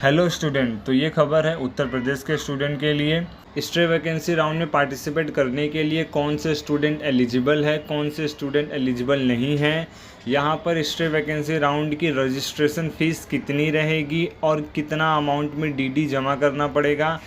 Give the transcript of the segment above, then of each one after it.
Hello student, तो ये खबर है उत्तर प्रदेश के स्टूडेंट के लिए। स्ट्रे वैकेंसी राउंड में पार्टिसिपेट करने के लिए कौन से स्टूडेंट एलिजिबल है, कौन से स्टूडेंट एलिजिबल नहीं हैं। यहाँ पर स्ट्रे वैकेंसी राउंड की रजिस्ट्रेशन फ़ीस कितनी रहेगी और कितना अमाउंट में डीडी जमा करना पड़ेगा,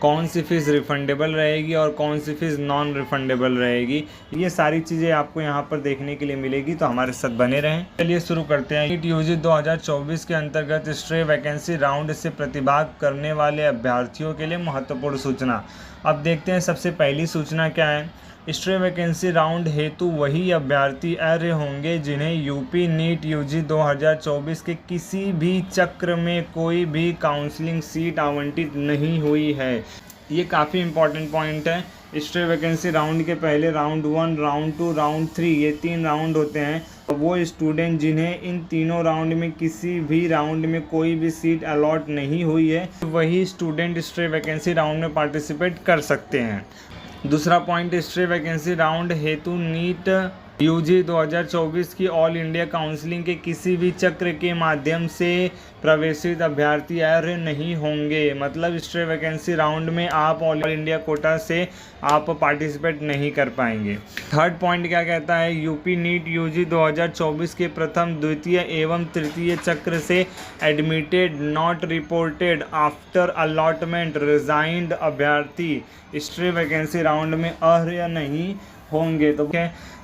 कौन सी फ़ीस रिफ़ंडेबल रहेगी और कौन सी फ़ीस नॉन रिफ़ंडेबल रहेगी, ये सारी चीज़ें आपको यहाँ पर देखने के लिए मिलेगी। तो हमारे साथ बने रहें। चलिए शुरू करते हैं। नीट यूजी 2024 के अंतर्गत स्ट्रे वैकेंसी राउंड से प्रतिभाग करने वाले अभ्यर्थियों के लिए महत्वपूर्ण सूचना। अब देखते हैं सबसे पहली सूचना क्या है। स्ट्रे वैकेंसी राउंड हेतु वही अभ्यर्थी अर्ह होंगे जिन्हें यूपी नीट यूजी 2024 के किसी भी चक्र में कोई भी काउंसलिंग सीट आवंटित नहीं हुई है। ये काफ़ी इंपॉर्टेंट पॉइंट है। स्ट्रे वैकेंसी राउंड के पहले राउंड 1, राउंड 2, राउंड 3 ये 3 राउंड होते हैं। वो स्टूडेंट जिन्हें इन तीनों राउंड में किसी भी राउंड में कोई भी सीट अलॉट नहीं हुई है, वही स्टूडेंट स्ट्रे वैकेंसी राउंड में पार्टिसिपेट कर सकते हैं। दूसरा पॉइंट, स्ट्रे वैकेंसी राउंड हेतु नीट यूजी 2024 की ऑल इंडिया काउंसलिंग के किसी भी चक्र के माध्यम से प्रवेशित अभ्यर्थी अर्ह नहीं होंगे। मतलब स्ट्रे वैकेंसी राउंड में आप ऑल इंडिया कोटा से आप पार्टिसिपेट नहीं कर पाएंगे। थर्ड पॉइंट क्या कहता है, यूपी नीट यूजी 2024 के प्रथम, द्वितीय एवं तृतीय चक्र से admitted not reported after allotment resigned अभ्यर्थी स्ट्रे वैकेंसी राउंड में अर्ह नहीं होंगे। तो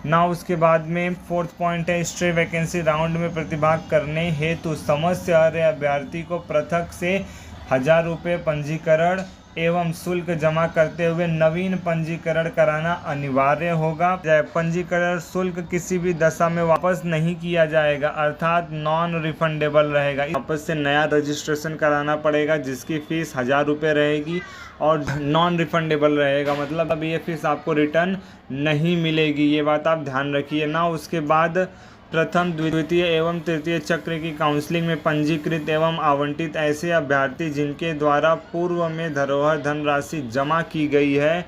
ना उसके बाद में फोर्थ पॉइंट है, स्ट्रे वैकेंसी राउंड में प्रतिभाग करने हेतु समस्त अर्ह अभ्यर्थी को पृथक से 1000 रुपये पंजीकरण एवं शुल्क जमा करते हुए नवीन पंजीकरण कराना अनिवार्य होगा। पंजीकरण शुल्क किसी भी दशा में वापस नहीं किया जाएगा, अर्थात नॉन रिफंडेबल रहेगा। वापस से नया रजिस्ट्रेशन कराना पड़ेगा जिसकी फ़ीस 1000 रुपये रहेगी और नॉन रिफंडेबल रहेगा। मतलब अब ये फ़ीस आपको रिटर्न नहीं मिलेगी, ये बात आप ध्यान रखिए ना। उसके बाद प्रथम, द्वितीय एवं तृतीय चक्र की काउंसलिंग में पंजीकृत एवं आवंटित ऐसे अभ्यर्थी जिनके द्वारा पूर्व में धरोहर धनराशि जमा की गई है,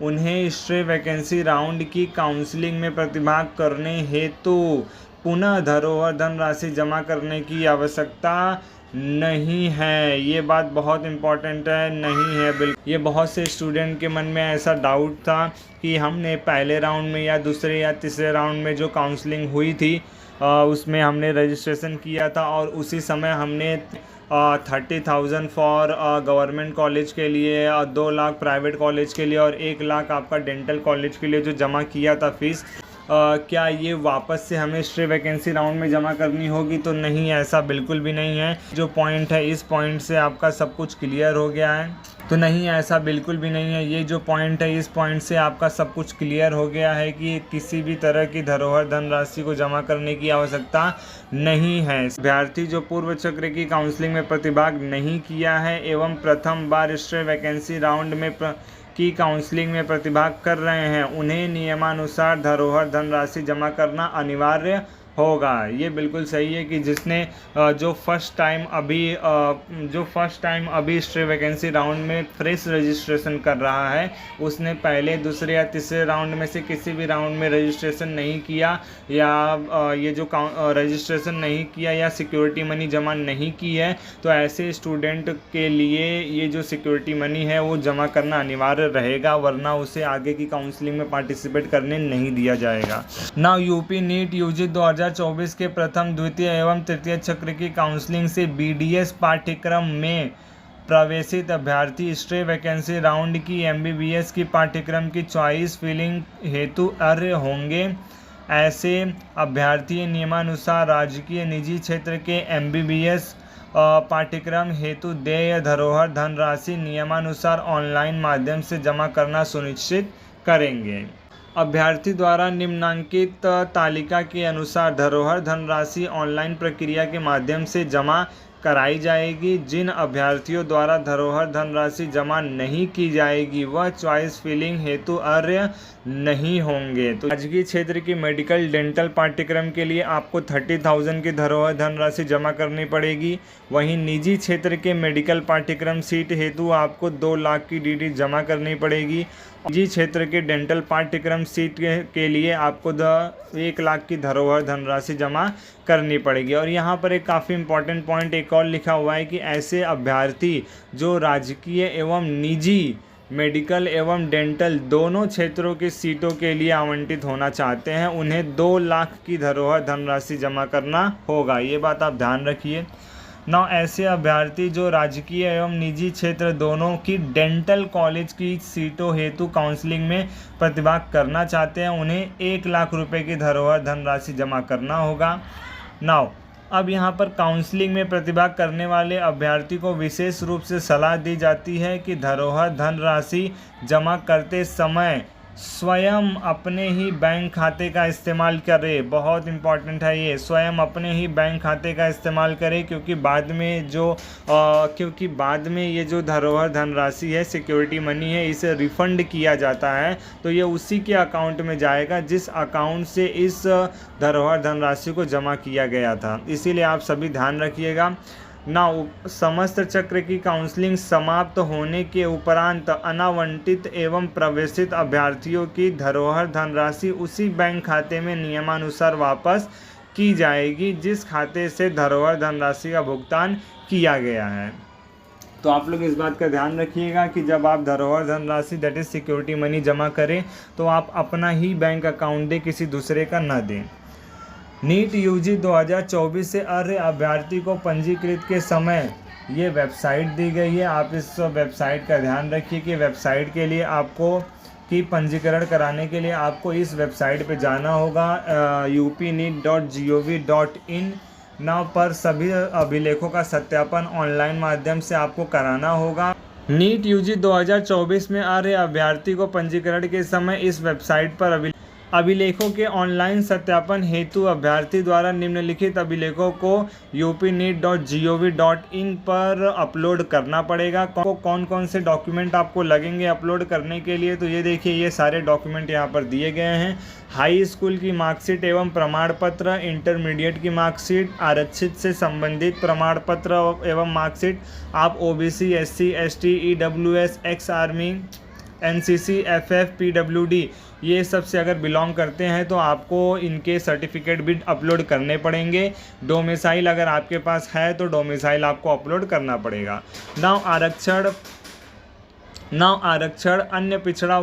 उन्हें स्ट्रे वैकेंसी राउंड की काउंसलिंग में प्रतिभाग करने हेतु पुनः धरोहर धनराशि जमा करने की आवश्यकता नहीं है। ये बात बहुत इम्पॉर्टेंट है, नहीं है बिल्कुल। ये बहुत से स्टूडेंट के मन में ऐसा डाउट था कि हमने पहले राउंड में या दूसरे या तीसरे राउंड में जो काउंसलिंग हुई थी उसमें हमने रजिस्ट्रेशन किया था और उसी समय हमने 30,000 फॉर गवर्नमेंट कॉलेज के लिए, 2 लाख प्राइवेट कॉलेज के लिए और 1 लाख आपका डेंटल कॉलेज के लिए जो जमा किया था फीस, क्या ये वापस से हमें स्ट्रे वैकेंसी राउंड में जमा करनी होगी? तो नहीं, ऐसा बिल्कुल भी नहीं है। जो पॉइंट है, इस पॉइंट से आपका सब कुछ क्लियर हो गया है। तो नहीं, ऐसा बिल्कुल भी नहीं है। ये जो पॉइंट है, इस पॉइंट से आपका सब कुछ क्लियर हो गया है कि किसी भी तरह की धरोहर धनराशि को जमा करने की आवश्यकता नहीं है। अभ्यर्थी जो पूर्व चक्र की काउंसलिंग में प्रतिभाग नहीं किया है एवं प्रथम बार स्ट्रे वैकेंसी राउंड में की काउंसलिंग में प्रतिभाग कर रहे हैं, उन्हें नियमानुसार धरोहर धनराशि जमा करना अनिवार्य होगा। ये बिल्कुल सही है कि जिसने जो फर्स्ट टाइम अभी स्ट्रे वैकेंसी राउंड में फ्रेश रजिस्ट्रेशन कर रहा है, उसने पहले, दूसरे या तीसरे राउंड में से किसी भी राउंड में रजिस्ट्रेशन नहीं किया या ये जो रजिस्ट्रेशन नहीं किया या सिक्योरिटी मनी जमा नहीं की है, तो ऐसे स्टूडेंट के लिए ये जो सिक्योरिटी मनी है वो जमा करना अनिवार्य रहेगा, वरना उसे आगे की काउंसलिंग में पार्टिसिपेट करने नहीं दिया जाएगा। नाउ यूपी नीट यूजी 2024 के प्रथम, द्वितीय एवं तृतीय चक्र की काउंसलिंग से बीडीएस पाठ्यक्रम में प्रवेशित अभ्यर्थी स्ट्रे वैकेंसी राउंड की एमबीबीएस की पाठ्यक्रम की चॉइस फिलिंग हेतु अर्ह होंगे। ऐसे अभ्यर्थी नियमानुसार राजकीय निजी क्षेत्र के एमबीबीएस पाठ्यक्रम हेतु देय धरोहर धनराशि नियमानुसार ऑनलाइन माध्यम से जमा करना सुनिश्चित करेंगे। अभ्यर्थी द्वारा निम्नांकित तालिका के अनुसार धरोहर धनराशि ऑनलाइन प्रक्रिया के माध्यम से जमा कराई जाएगी। जिन अभ्यर्थियों द्वारा धरोहर धनराशि जमा नहीं की जाएगी वह चॉइस फिलिंग हेतु अर्ह नहीं होंगे। तो राजकीय क्षेत्र की मेडिकल डेंटल पाठ्यक्रम के लिए आपको 30,000 की धरोहर धनराशि जमा करनी पड़ेगी। वहीं निजी क्षेत्र के मेडिकल पाठ्यक्रम सीट हेतु आपको 2 लाख की डीडी जमा करनी पड़ेगी। निजी क्षेत्र के डेंटल पाठ्यक्रम सीट के लिए आपको 1 लाख की धरोहर धनराशि जमा करनी पड़ेगी। और यहाँ पर एक काफ़ी इंपॉर्टेंट पॉइंट एक और लिखा हुआ है कि ऐसे अभ्यर्थी जो राजकीय एवं निजी मेडिकल एवं डेंटल दोनों क्षेत्रों की सीटों के लिए आवंटित होना चाहते हैं, उन्हें 2 लाख की धरोहर धनराशि जमा करना होगा। ये बात आप ध्यान रखिए। नौ, ऐसे अभ्यर्थी जो राजकीय एवं निजी क्षेत्र दोनों की डेंटल कॉलेज की सीटों हेतु काउंसलिंग में प्रतिभाग करना चाहते हैं, उन्हें 1 लाख रुपए की धरोहर धनराशि जमा करना होगा। नौ, अब यहाँ पर काउंसलिंग में प्रतिभाग करने वाले अभ्यर्थी को विशेष रूप से सलाह दी जाती है कि धरोहर धनराशि जमा करते समय स्वयं अपने ही बैंक खाते का इस्तेमाल करें। बहुत इंपॉर्टेंट है ये, स्वयं अपने ही बैंक खाते का इस्तेमाल करें, क्योंकि बाद में ये जो धरोहर धनराशि है, सिक्योरिटी मनी है, इसे रिफंड किया जाता है तो ये उसी के अकाउंट में जाएगा जिस अकाउंट से इस धरोहर धनराशि को जमा किया गया था। इसीलिए आप सभी ध्यान रखिएगा। समस्त चक्र की काउंसलिंग समाप्त होने के उपरांत अनावंटित एवं प्रवेशित अभ्यर्थियों की धरोहर धनराशि उसी बैंक खाते में नियमानुसार वापस की जाएगी जिस खाते से धरोहर धनराशि का भुगतान किया गया है। तो आप लोग इस बात का ध्यान रखिएगा कि जब आप धरोहर धनराशि दैट इज सिक्योरिटी मनी जमा करें तो आप अपना ही बैंक अकाउंट दें, किसी दूसरे का न दें। नीट यूजी 2024 से अर्ह अभ्यर्थी को पंजीकृत के समय ये वेबसाइट दी गई है। आप इस वेबसाइट का ध्यान रखिए कि वेबसाइट के लिए आपको पंजीकरण कराने के लिए आपको इस वेबसाइट पे जाना होगा upneet.gov.in। पर सभी अभिलेखों का सत्यापन ऑनलाइन माध्यम से आपको कराना होगा। नीट यूजी 2024 में अर्ह अभ्यर्थी को पंजीकरण के समय इस वेबसाइट पर अभिलेखों के ऑनलाइन सत्यापन हेतु अभ्यर्थी द्वारा निम्नलिखित अभिलेखों को upneet.gov.in पर अपलोड करना पड़ेगा। कौन कौन से डॉक्यूमेंट आपको लगेंगे अपलोड करने के लिए, तो ये देखिए, ये सारे डॉक्यूमेंट यहाँ पर दिए गए हैं। हाई स्कूल की मार्कशीट एवं प्रमाण पत्र, इंटरमीडिएट की मार्कशीट, आरक्षित से संबंधित प्रमाण पत्र एवं मार्कशीट। आप OBC, SC, ST, EWS, ex army, NCC, FF, PWD ये सब से अगर बिलोंग करते हैं तो आपको इनके सर्टिफिकेट भी अपलोड करने पड़ेंगे। डोमिसाइल अगर आपके पास है तो डोमिसाइल आपको अपलोड करना पड़ेगा। आरक्षण अन्य पिछड़ा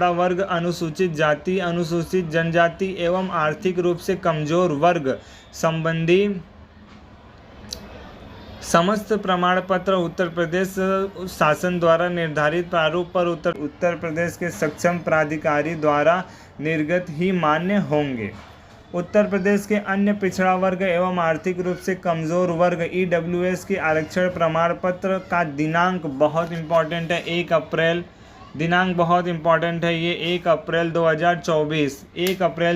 वर्ग, अनुसूचित जाति, अनुसूचित जनजाति एवं आर्थिक रूप से कमजोर वर्ग संबंधी समस्त प्रमाण पत्र उत्तर प्रदेश शासन द्वारा निर्धारित प्रारूप पर उत्तर प्रदेश के सक्षम प्राधिकारी द्वारा निर्गत ही मान्य होंगे। उत्तर प्रदेश के अन्य पिछड़ा वर्ग एवं आर्थिक रूप से कमजोर वर्ग EWS के आरक्षण प्रमाण पत्र का दिनांक बहुत इंपॉर्टेंट है, 1 अप्रैल दिनांक बहुत इंपॉर्टेंट है। ये 1 अप्रैल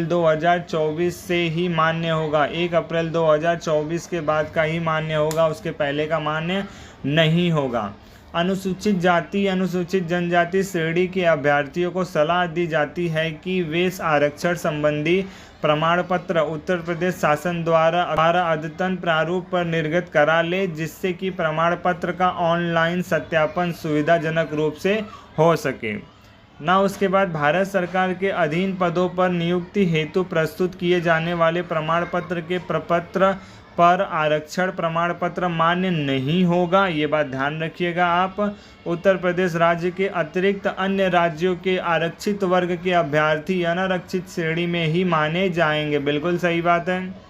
2024 से ही मान्य होगा। 1 अप्रैल 2024 के बाद का ही मान्य होगा, उसके पहले का मान्य नहीं होगा। अनुसूचित जाति, अनुसूचित जनजाति श्रेणी के अभ्यर्थियों को सलाह दी जाती है कि वे आरक्षण संबंधी प्रमाण पत्र उत्तर प्रदेश शासन द्वारा अद्यतन प्रारूप पर निर्गत करा ले, जिससे कि प्रमाण पत्र का ऑनलाइन सत्यापन सुविधाजनक रूप से हो सके। उसके बाद भारत सरकार के अधीन पदों पर नियुक्ति हेतु प्रस्तुत किए जाने वाले प्रमाण पत्र के प्रपत्र पर आरक्षण प्रमाण पत्र मान्य नहीं होगा। ये बात ध्यान रखिएगा आप। उत्तर प्रदेश राज्य के अतिरिक्त अन्य राज्यों के आरक्षित वर्ग के अभ्यर्थी अनारक्षित श्रेणी में ही माने जाएंगे। बिल्कुल सही बात है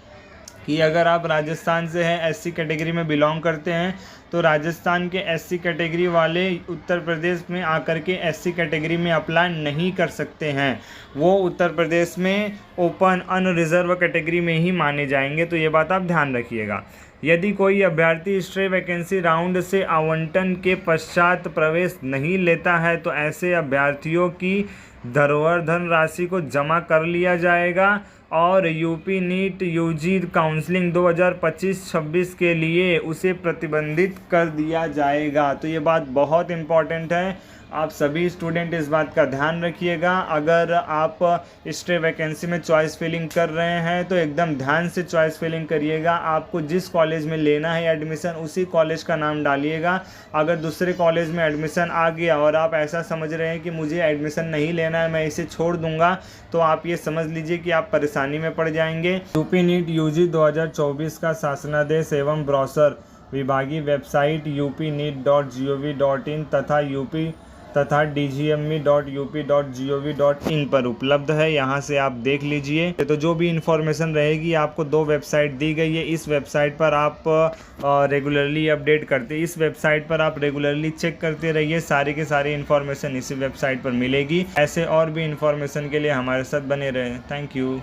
कि अगर आप राजस्थान से हैं, SC कैटेगरी में बिलोंग करते हैं, तो राजस्थान के SC कैटेगरी वाले उत्तर प्रदेश में आकर के SC कैटेगरी में अप्लाई नहीं कर सकते हैं। वो उत्तर प्रदेश में ओपन अनरिजर्व कैटेगरी में ही माने जाएंगे। तो ये बात आप ध्यान रखिएगा। यदि कोई अभ्यर्थी स्ट्रे वैकेंसी राउंड से आवंटन के पश्चात प्रवेश नहीं लेता है तो ऐसे अभ्यर्थियों की धरोहर धन राशि को जमा कर लिया जाएगा और यूपी नीट यूजी काउंसलिंग 2025-26 के लिए उसे प्रतिबंधित कर दिया जाएगा। तो ये बात बहुत इम्पॉर्टेंट है। आप सभी स्टूडेंट इस बात का ध्यान रखिएगा। अगर आप स्टे वैकेंसी में चॉइस फिलिंग कर रहे हैं तो एकदम ध्यान से चॉइस फिलिंग करिएगा। आपको जिस कॉलेज में लेना है एडमिशन उसी कॉलेज का नाम डालिएगा। अगर दूसरे कॉलेज में एडमिशन आ गया और आप ऐसा समझ रहे हैं कि मुझे एडमिशन नहीं लेना है, मैं इसे छोड़ दूंगा, तो आप ये समझ लीजिए कि आप परेशानी में पड़ जाएंगे। यूपी नीट यूजी 2024 का शासनादेश एवं ब्रोशर विभागीय वेबसाइट upneet.gov.in तथा dgme.up.gov.in पर उपलब्ध है। यहाँ से आप देख लीजिए। तो जो भी इंफॉर्मेशन रहेगी आपको 2 वेबसाइट दी गई है। इस वेबसाइट पर आप रेगुलरली अपडेट करते, इस वेबसाइट पर आप रेगुलरली चेक करते रहिए। सारी के सारी इन्फॉर्मेशन इसी वेबसाइट पर मिलेगी। ऐसे और भी इन्फॉर्मेशन के लिए हमारे साथ बने रहें। Thank you.